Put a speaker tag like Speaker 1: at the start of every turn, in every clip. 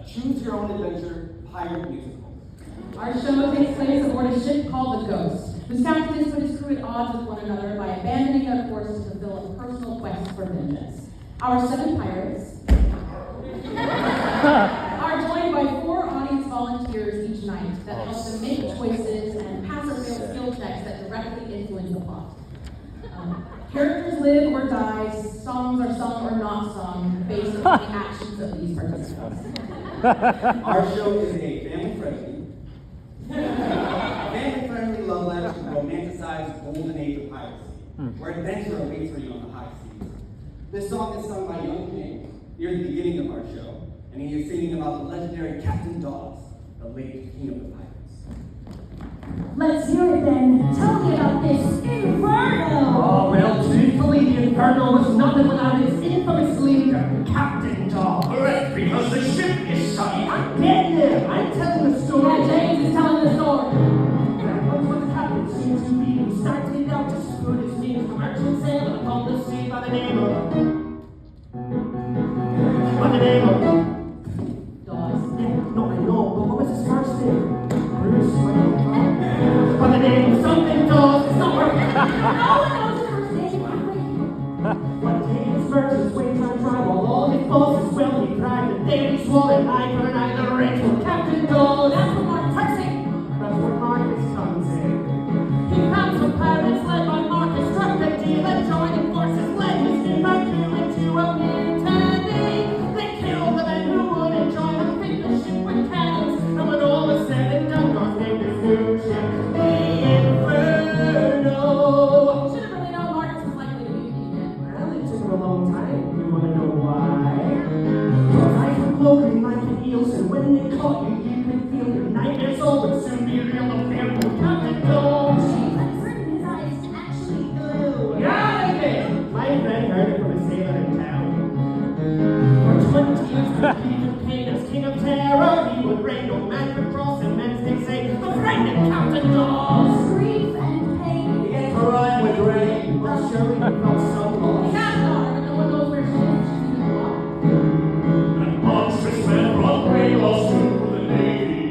Speaker 1: choose your own adventure pirate musical.
Speaker 2: Our show takes place aboard a ship called the Ghost, whose captain has put his crew at odds with one another by abandoning their course to fulfill a personal quest for vengeance. Our 7 pirates are joined by 4 audience volunteers each night that help them make choices and pass or fail skill checks that directly influence the plot. Characters live or die, songs are sung or not sung, based on the actions of these participants.
Speaker 1: Our show is a family-friendly love letter to the romanticized golden age of piracy, where adventure awaits for you on the high seas. This song is sung by young King near the beginning of our show, and he is singing about the legendary Captain Dawes, the late king of the pirates.
Speaker 3: Let's hear it then. Tell me about this inferno.
Speaker 4: Oh, well, truthfully, the inferno was nothing without its infamous leader, Captain Dawes.
Speaker 5: Correct, because the ship is sunk.
Speaker 4: I'm getting it. I'm telling the story.
Speaker 2: Yeah, James is telling the story.
Speaker 4: Once was the captain seemed to be, who started out just as good as me. A merchant sailor upon the sea by the name of...
Speaker 2: Dawes.
Speaker 4: Yeah, no, I know, but what was his first name? Bruce, by the name of something Dawes. It's not working.
Speaker 3: No one knows his first name.
Speaker 4: One day his merchants waged on dry while all his bosses well he cried. And then he swallowed eye for an eye the rich with Captain Dawes.
Speaker 2: That's what Mark Percy.
Speaker 4: That's where Marcus comes in.
Speaker 2: He found some pirates led by Marcus, struck the deal and joining forces, led his new crew into a mutiny. They killed the men who wouldn't join them, fit the ship with cannons, and when all was said and done, God named his new ship the Inferno. Should have really known Marcus was likely to mutiny again.
Speaker 4: Well, it took him a long time. You want to know why? Your eyes were cloaking like an eel's, and when they caught you, you could feel your nightmares all would soon be real. The fear of Captain Dawes.
Speaker 3: I'm certain his eyes actually glue.
Speaker 4: Yeah, they did. My friend heard it from a sailor in town. For 20 years, the King of Pain as King of Terror, he would reign. No man could cross him, and they say, the friend of Captain Dawes.
Speaker 3: Grief and pain.
Speaker 4: The Emperor would reign. Well, surely he felt so
Speaker 2: He
Speaker 4: lost.
Speaker 2: has a daughter, but no one knows where she is. She's in the water.
Speaker 5: And monstrous men Broadway lost to the Navy.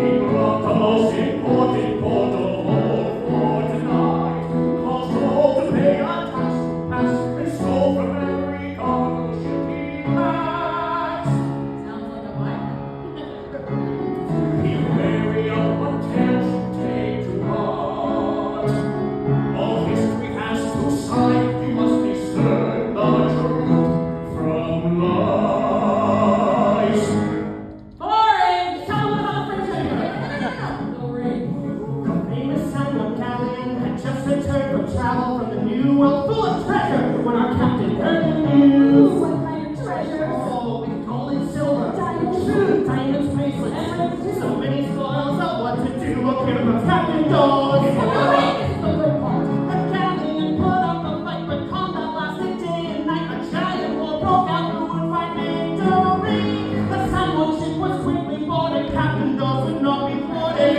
Speaker 5: He brought the most important port of all for tonight. Caused all to pay a tax, and stole from every cargo ship he had.
Speaker 2: Sounds like a vibe.
Speaker 5: He weary of what tales you take to heart. All history has two sides, you must discern the truth from lies.
Speaker 2: Boring! Tell them about the friendship. No ring.
Speaker 4: The famous Samuel Galleon had just returned from travel from the New World full of treasure when our captain heard the
Speaker 3: Ooh,
Speaker 4: news.
Speaker 3: what kind of treasure?
Speaker 4: Oh, with gold and silver,
Speaker 3: Diamonds.
Speaker 4: true diamonds, bracelets, so many spoils of what to do appeared from Captain Dawes.
Speaker 2: This is the good part.
Speaker 4: The galleon put up a fight, but combat lasted day and night. A giant war broke out, who would fight victory? The Samuel ship was quickly boarded, Captain Dawes would not be thwarted.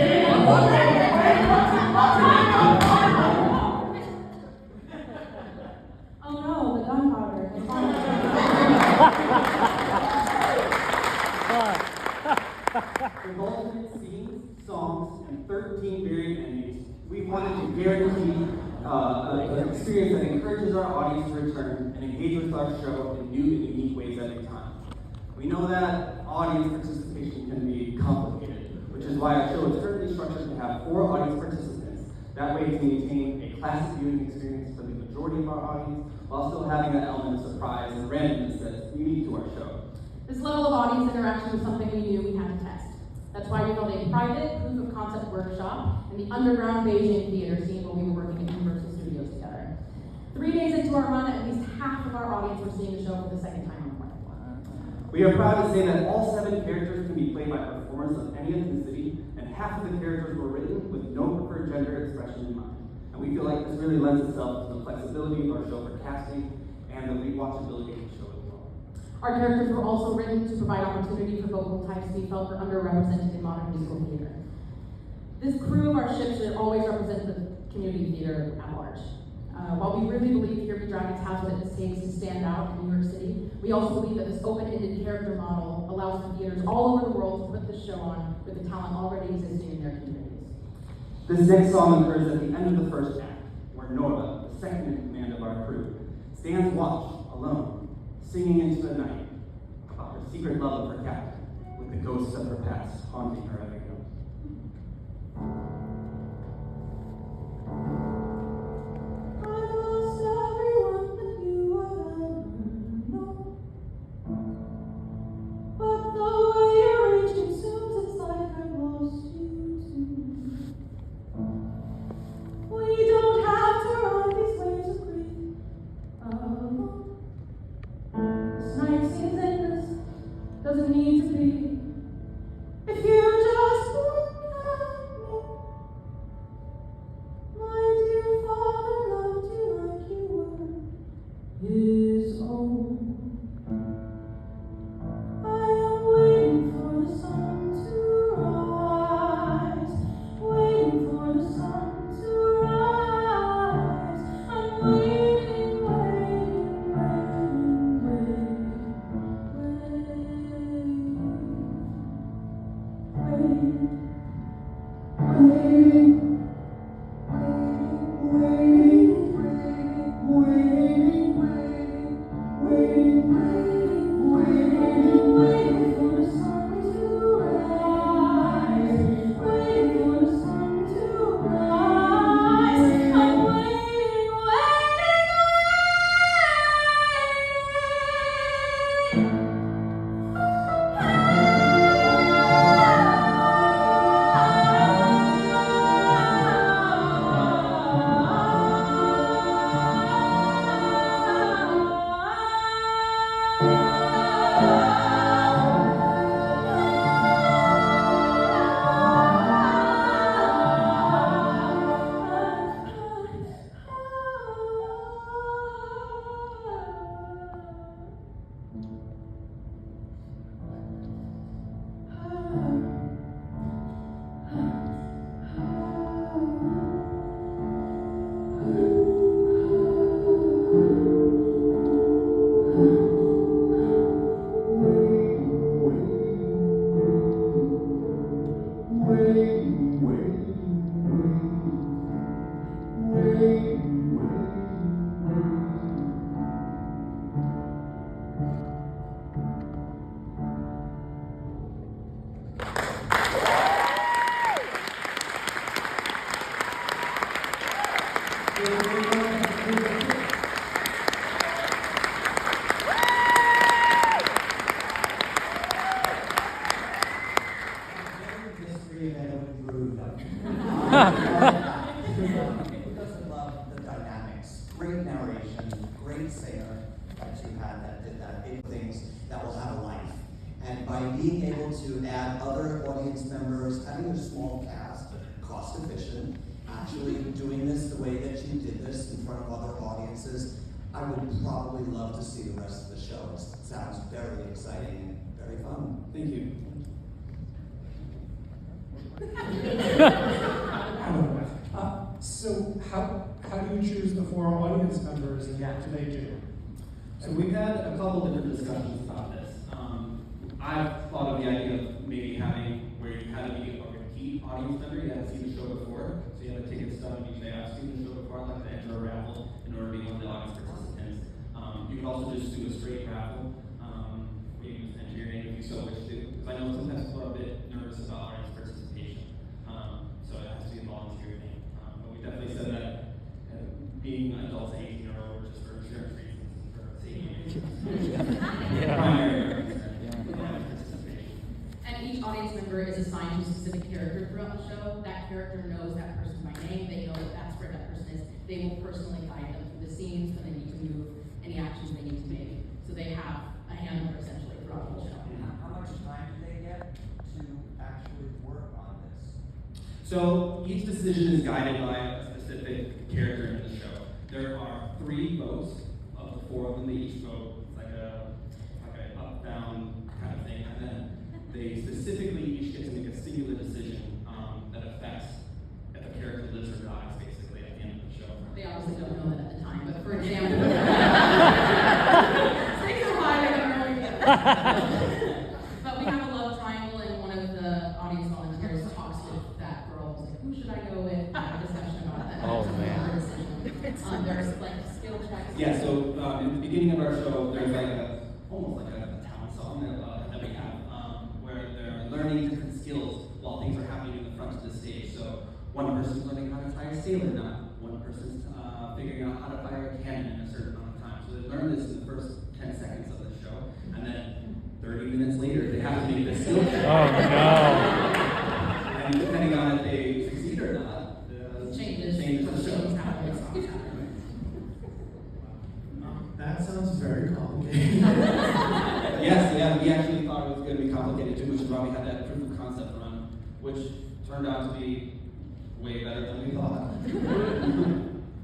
Speaker 2: Oh no, the gunpowder. It's fine.
Speaker 1: Involved scenes, songs, and 13 varied endings, we wanted to guarantee an experience that encourages our audience to return and engage with our show in new and unique ways every time. We know that audience participation can be complicated, which is why our show is currently structured to have 4 audience participants. That way to maintain a classic viewing experience for the majority of our audience, while still having that element of surprise and randomness that's unique to our show.
Speaker 2: This level of audience interaction was something we knew we had to test. That's why we held a private proof of concept workshop in the underground Beijing theater scene when we were working at Universal Studios together. 3 days into our run, at least half of our audience were seeing the show for the second time on Broadway.
Speaker 1: We are proud to say that all 7 characters can be played by performers of any ethnicity, and half of the characters were written with no preferred gender expression in mind. And we feel like this really lends itself to the flexibility of our show for casting and the rewatchability of the show as well.
Speaker 2: Our characters were also written to provide opportunity for vocal types we felt were underrepresented in modern musical theater. This crew of our ship should always represent the community theater at large. While we really believe Here Be Dragons has what it takes to stand out in New York City, we also believe that this open-ended character model allows the theaters all over the world to put the show on with the talent already existing in their communities.
Speaker 1: This next song occurs at the end of the first act, where Nora, the second in command of our crew, stands watch alone, singing into the night about her secret love of her captain, with the ghosts of her past haunting her every note.
Speaker 3: I've lost everyone but you I've ever known. But the way your age consumes, it's like I've lost you too. We don't have to ride these waves of grief alone. This night seems endless, doesn't need to be. If you just look at me, my dear father loved you like you were his own. I am waiting for the sun to rise, waiting for the sun to rise. I'm waiting, waiting, waiting for the sun to rise, waiting for the sun to rise. I'm waiting,
Speaker 6: Who doesn't love the dynamics? Great narration, great singer that you had that did that, big things that will have a life. And by being able to add other audience members, having a small cast, cost efficient, actually doing this the way that you did this in front of other audiences, I would probably love to see the rest of the show. It sounds very exciting and very fun.
Speaker 1: Thank you.
Speaker 7: So how do you choose the 4 audience members and what do they do?
Speaker 1: So we've had a couple different discussions about this. I've thought of the idea of maybe having where you had to be a repeat audience member, you hadn't seen the show before, so you have a ticket stub and you say, I've seen the show before, I'd like to enter a raffle in order to be one of the audience participants. You can also just do a straight raffle, where you just enter your name if you so wish to, because I know sometimes people are a bit nervous about audience participation, so it has to be a volunteer thing. But we definitely said that being adults 18 or over just for insurance reasons and for safety reasons. Primary reasons.
Speaker 2: And each audience member is assigned to a specific character throughout the show. That character knows that person by name. They know that that's where that person is. They will personally guide them through the scenes when they need to move, any actions they need to make. So they have a handler essentially throughout the show.
Speaker 6: How much time do they get to actually work on this?
Speaker 1: So each decision is guided by a specific character in the show. There are 3 votes. Of the 4 of them, they each vote. It's like a up-down kind of thing. And then they specifically each get to make a singular decision that affects if a character lives or dies, basically, at the end of the show.
Speaker 2: They obviously don't know that at the time, but for example, stakes are high, they don't know yet. But There's like skill checks.
Speaker 1: Yeah, so in the beginning of our show, there's like almost like a talent song that we have, where they're learning different skills while things are happening in the front of the stage. So one person's learning how to tie a sailor knot, one person's figuring out how to fire a cannon in a certain amount of time. So they learn this in the first 10 seconds of the show, and then 30 minutes later, they have to make this skill check.
Speaker 8: Oh no.
Speaker 1: And depending on if they succeed or not,
Speaker 2: Changes
Speaker 1: the show.
Speaker 7: That sounds very complicated.
Speaker 1: Yes, yeah, we actually thought it was going to be complicated too, which is why we had that proof of concept run, which turned out to be way better than we thought.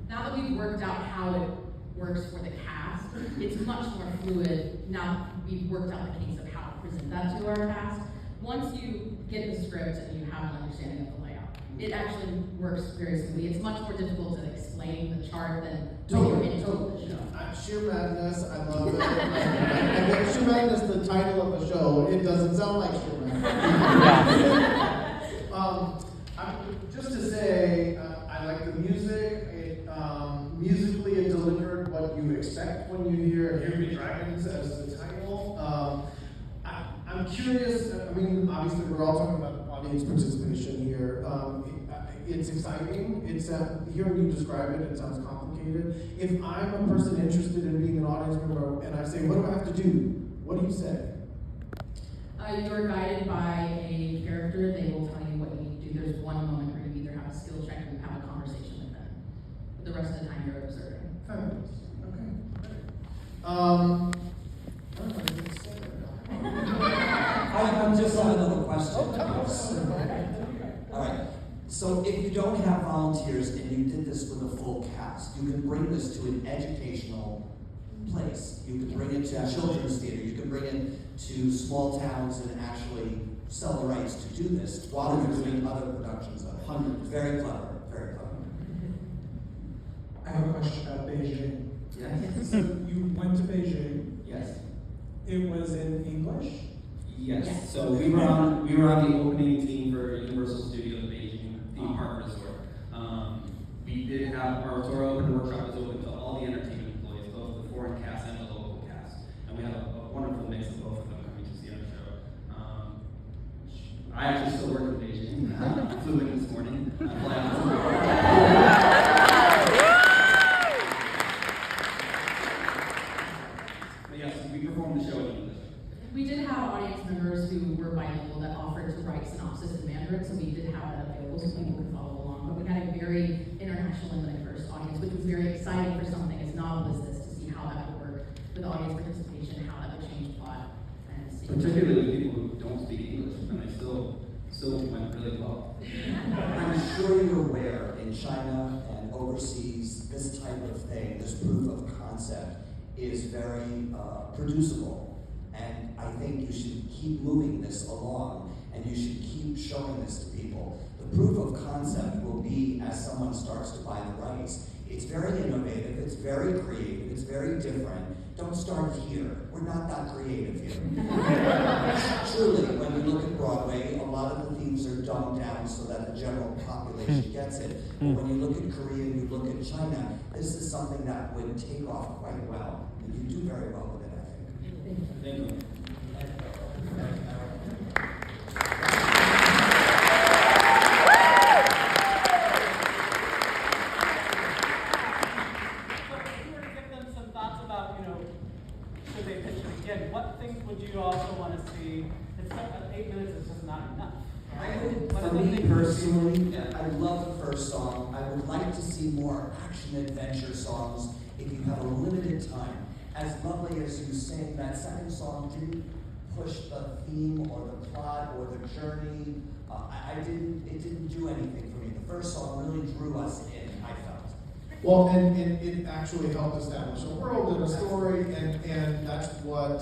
Speaker 2: Now that we've worked out how it works for the cast, it's much more fluid. Now we've worked out the kinks of how to present that to our cast. Once you get the script and you have an understanding of the layout, it actually works very smoothly. It's much more difficult to explain the chart than when you're into the show.
Speaker 9: Sheer Madness, I love it. I think Sheer Madness, the title of the show, it doesn't sound like Sheer Madness. Just to say, I like the music. Musically, it delivered what you expect when you hear "Here Be Dragons" as the title. I'm curious. I mean, obviously, we're all talking about audience participation here. It's exciting. It's hearing you describe it. It sounds complicated. If I'm a person interested in being an audience member, and I say, "What do I have to do?" What do you say?
Speaker 2: You're guided by a character. They will tell you what you need to do. There's one moment where you either have a skill check or you have a conversation with them. But the rest of the time, you're observing.
Speaker 9: Fabulous. Okay. Great. I don't know what to say
Speaker 6: I just have another question. All right. So if you don't have volunteers and you did this with a full cast, you can bring this to an educational place. You can bring it to children's theater. You can bring it to small towns and actually sell the rights to do this while you're doing other productions of it.
Speaker 1: Hundreds.
Speaker 6: Very clever. Very clever.
Speaker 7: I have a question about Beijing.
Speaker 1: Yes.
Speaker 7: So you went to Beijing.
Speaker 1: Yes.
Speaker 7: It was in English.
Speaker 1: Yes.
Speaker 2: Yes.
Speaker 1: So we were on the opening team for Universal Studios Beijing theme park resort. We did have our open workshop was open to all the entertainment employees, both the foreign cast and the local cast, and we had a wonderful mix of both of them coming to see our show. I actually still work in Beijing. I flew in this morning. But yes, we performed the show in English.
Speaker 2: We did have audience members who were bilingual that offered to write synopsis in Mandarin, so we did have that available so people could follow along. But we had a very international and diverse audience, which was very exciting for something as novel as this to see how that would work with audience participation, how that would change plot and see.
Speaker 1: Particularly with people who don't speak English, and they still went really well.
Speaker 6: I'm sure you're aware in China and overseas, this type of thing, this proof of concept, is very producible. And I think you should keep moving this along, and you should keep showing this to people. The proof of concept will be as someone starts to buy the rights. It's very innovative, it's very creative, it's very different. Don't start here. We're not that creative here. Truly, when you look at Broadway, a lot of the themes are dumbed down so that the general population gets it. But when you look at Korea and you look at China, this is something that would take off quite well. And you do very well with it, I think.
Speaker 1: Thank you.
Speaker 10: Should they pitch it again? What things would you also want to see? It's 8 minutes is just not enough.
Speaker 6: For me personally, I love the first song. I would like to see more action-adventure songs if you have a limited time. As lovely as you sang, that second song didn't push the theme or the plot or the journey. It didn't do anything for me. The first song really drew us in, I felt.
Speaker 9: Well, and it actually helped establish a world and a story, and that's what,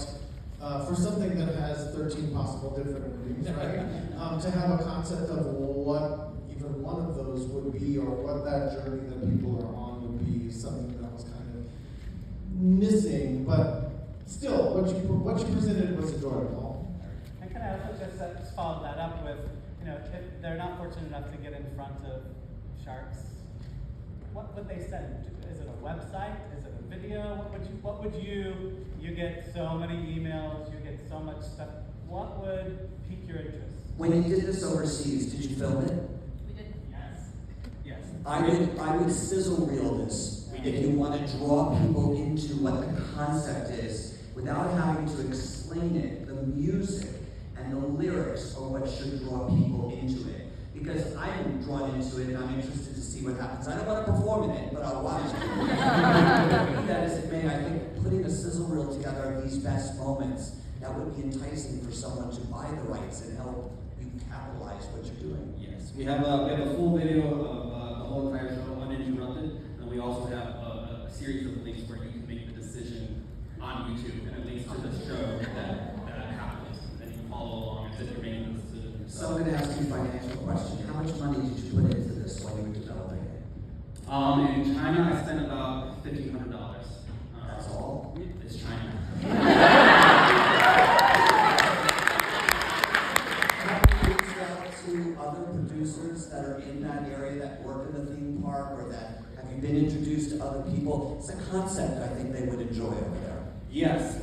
Speaker 9: for something that has 13 possible different endings, right? To have a concept of what even one of those would be, or what that journey that people are on would be, something that was kind of missing, but still, what you presented was enjoyable.
Speaker 10: And can I also just follow that up with, if they're not fortunate enough to get in front of sharks, what would they send? Is it a website? Is it a video? You get so many emails, you get so much stuff. What would pique your interest?
Speaker 6: When you did this overseas, did you film it?
Speaker 2: We did.
Speaker 10: Yes. Yes.
Speaker 6: I would sizzle reel this. If you want to draw people into what the concept is, without having to explain it, the music and the lyrics are what should draw people into it. Because I'm drawn into it and I'm interested to see what happens. I don't want to perform in it, but I'll watch it. Be that as it may, I think putting a sizzle reel together of these best moments, that would be enticing for someone to buy the rights and help you capitalize what you're doing.
Speaker 1: Yes, we have a full video of the whole entire show uninterrupted, and we also have a series of links where you can make the decision on YouTube, and it links to the show that happens, and you can follow along as if you're making the decision.
Speaker 6: So I'm going to ask you a financial question. How much money did you put into this when you were developing it?
Speaker 1: In China, I spent about $1,500.
Speaker 6: That's all?
Speaker 1: It's China.
Speaker 6: To other producers that are in that area that work in the theme park, or that have you been introduced to other people? It's a concept I think they would enjoy over there.
Speaker 1: Yes,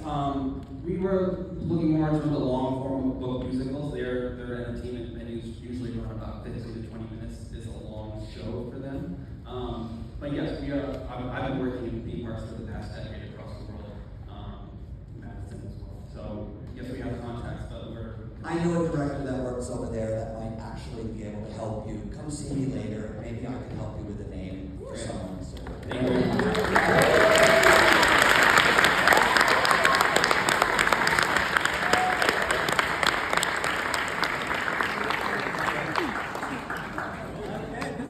Speaker 1: we were looking more into the long form of book musicals. Their entertainment venues usually run about 15 to 20 minutes. Is a long show for them. But yes, we are. I've been working in theme parks for the past decade across the world, Madison as well. So yes, we have contacts, but we're.
Speaker 6: I know a director that works over there that might actually be able to help you. Come see me later. Maybe I can help you with the name.